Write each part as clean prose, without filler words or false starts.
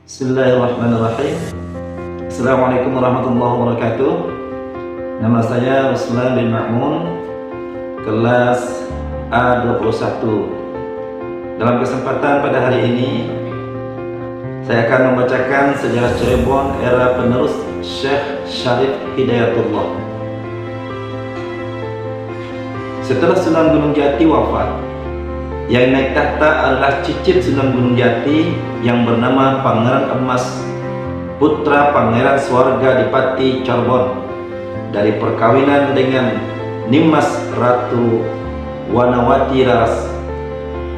Bismillahirrahmanirrahim. Assalamualaikum warahmatullahi wabarakatuh. Nama saya Ruslan bin Ma'mun, kelas A21. Dalam kesempatan pada hari ini, saya akan membacakan sejarah Cirebon era penerus Syekh Syarif Hidayatullah. Setelah Sunan Gunung Jati wafat, yang naik tahta adalah cicit Sunan Gunung Jati yang bernama Pangeran Emas, putra Pangeran Swarga Dipati Cirebon, dari perkawinan dengan Nimas Ratu Wanawati Raras,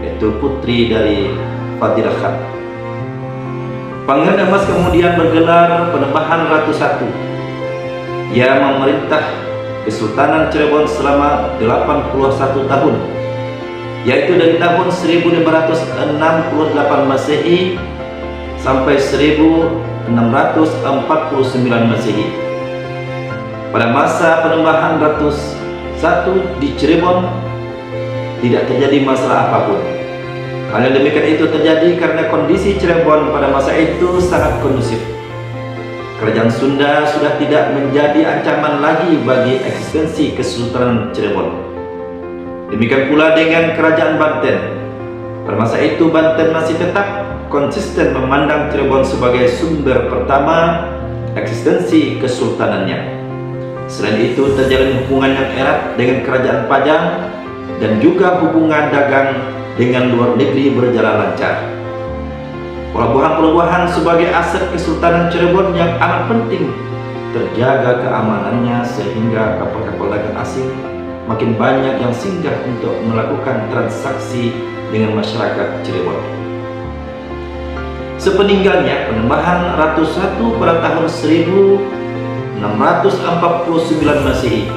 yaitu putri dari Fadilah Khan. Pangeran Emas kemudian bergelar Penembahan Ratu I. Ia memerintah Kesultanan Cirebon selama 81 tahun, yaitu dari tahun 1568 Masehi sampai 1649 Masehi. Pada masa Penembahan Ratu I di Cirebon tidak terjadi masalah apapun. Hal yang demikian itu terjadi karena kondisi Cirebon pada masa itu sangat kondusif. Kerajaan Sunda sudah tidak menjadi ancaman lagi bagi eksistensi Kesultanan Cirebon. Demikian pula dengan Kerajaan Banten. Pada masa itu Banten masih tetap konsisten memandang Cirebon sebagai sumber pertama eksistensi kesultanannya. Selain itu terjalin hubungan yang erat dengan Kerajaan Pajang dan juga hubungan dagang dengan luar negeri berjalan lancar. Pelabuhan-pelabuhan sebagai aset Kesultanan Cirebon yang amat penting terjaga keamanannya sehingga kapal-kapal dagang asing makin banyak yang singgah untuk melakukan transaksi dengan masyarakat Cirebon. Sepeninggalnya Penembahan Ratu I pada tahun 1649 Masehi,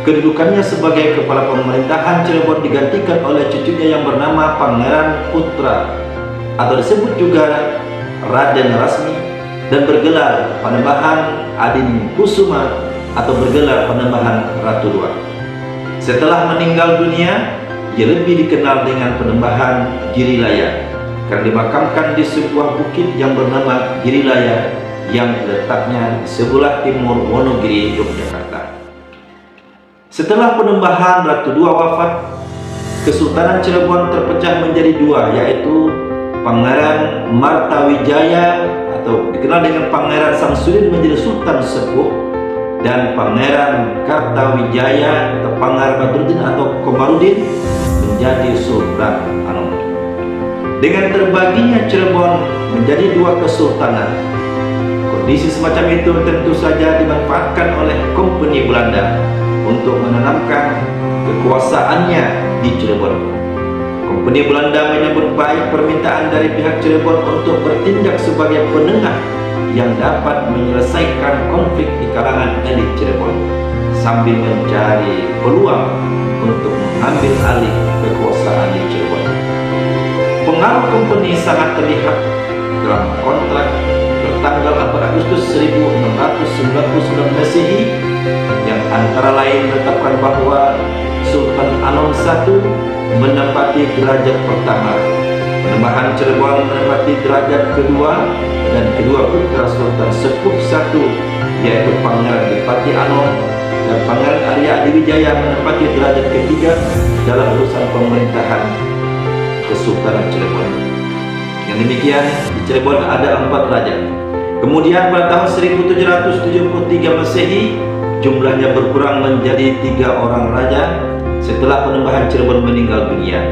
kedudukannya sebagai kepala pemerintahan Cirebon digantikan oleh cucunya yang bernama Pangeran Putra atau disebut juga Raden Rasmi, dan bergelar Panembahan Adin Kusuma atau bergelar Panembahan Ratu II. Setelah meninggal dunia, ia lebih dikenal dengan Penembahan Girilaya karena dimakamkan di sebuah bukit yang bernama Girilaya yang letaknya di sebelah timur Wonogiri, Yogyakarta. Setelah Penembahan Ratu II wafat, Kesultanan Cirebon terpecah menjadi dua, yaitu Pangeran Martawijaya atau dikenal dengan Pangeran Samsudin menjadi Sultan Sepuh, dan Pangeran Kartawijaya atau Pangeran Badruddin atau Komarudin menjadi Sultan Anom. Dengan terbaginya Cirebon menjadi dua kesultanan, kondisi semacam itu tentu saja dimanfaatkan oleh Kompeni Belanda untuk menanamkan kekuasaannya di Cirebon. Kompeni Belanda menyambut baik permintaan dari pihak Cirebon untuk bertindak sebagai penengah yang dapat menyelesaikan konflik di kalangan elit Cirebon sambil mencari peluang untuk mengambil alih kekuasaan di Cirebon. Pengaruh kompeni sangat terlihat dalam kontrak bertanggal 4 Agustus 1699 Masehi yang antara lain menetapkan bahwa Sultan Anom I menempati derajat pertama, Penembahan Cirebon menempati derajat kedua, dan kedua putra Sultan Sepuh I yaitu Pangeran Dipati Anom dan Pangeran Arya Adiwijaya menempati derajat ketiga dalam urusan pemerintahan Kesultanan Cirebon. Yang demikian, di Cirebon ada 4 raja. Kemudian pada tahun 1773 Masehi, jumlahnya berkurang menjadi 3 orang raja setelah Penembahan Cirebon meninggal dunia.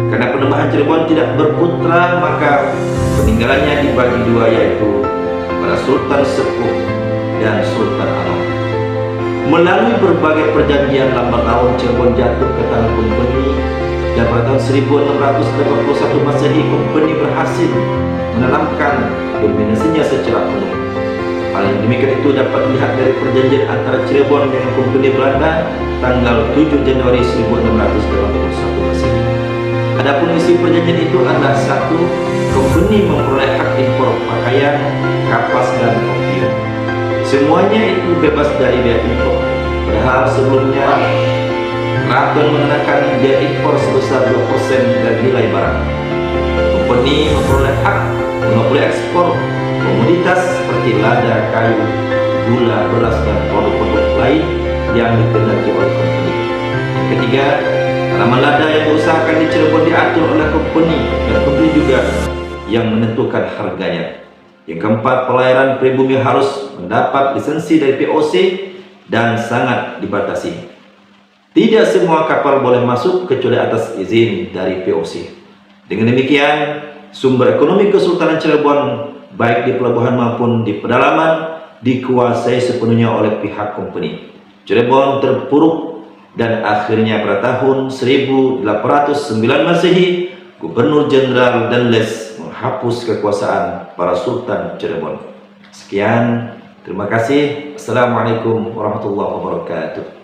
Karena Penembahan Cirebon tidak berputra, maka peninggalannya dibagi dua, yaitu pada Sultan Sepuh dan Sultan Anom. Melalui berbagai perjanjian lambat laun, Cirebon jatuh ke tangan Kompeni, dan pada tahun 1681 Masehi Kompeni berhasil menanamkan dominasinya secara penuh. Hal yang demikian itu dapat dilihat dari perjanjian antara Cirebon dengan Kompeni Belanda tanggal 7 Januari 1681 Masehi. Adapun isi perjanjian itu adalah: 1. Kompeni memperoleh hak impor pakaian, kapas, dan opium. Semuanya itu bebas dari biaya impor. Padahal sebelumnya Keraton mengenakan biaya impor sebesar 2% dari nilai barang. Kompeni memperoleh hak mengakui ekspor komoditas seperti lada, kayu, gula, beras, dan produk-produk lain yang dikehendaki oleh company. Yang ketiga, tanaman lada yang diusahakan di Cirebon diatur oleh company dan company juga yang menentukan harganya. Yang keempat, pelayaran pribumi harus mendapat lisensi dari POC dan sangat dibatasi. Tidak semua kapal boleh masuk kecuali atas izin dari POC. Dengan demikian, sumber ekonomi Kesultanan Cirebon baik di pelabuhan maupun di pedalaman dikuasai sepenuhnya oleh pihak company. Cirebon terpuruk dan akhirnya pada tahun 1809 Masehi, Gubernur Jenderal Dendles menghapus kekuasaan para Sultan Cirebon. Sekian, terima kasih. Assalamualaikum warahmatullahi wabarakatuh.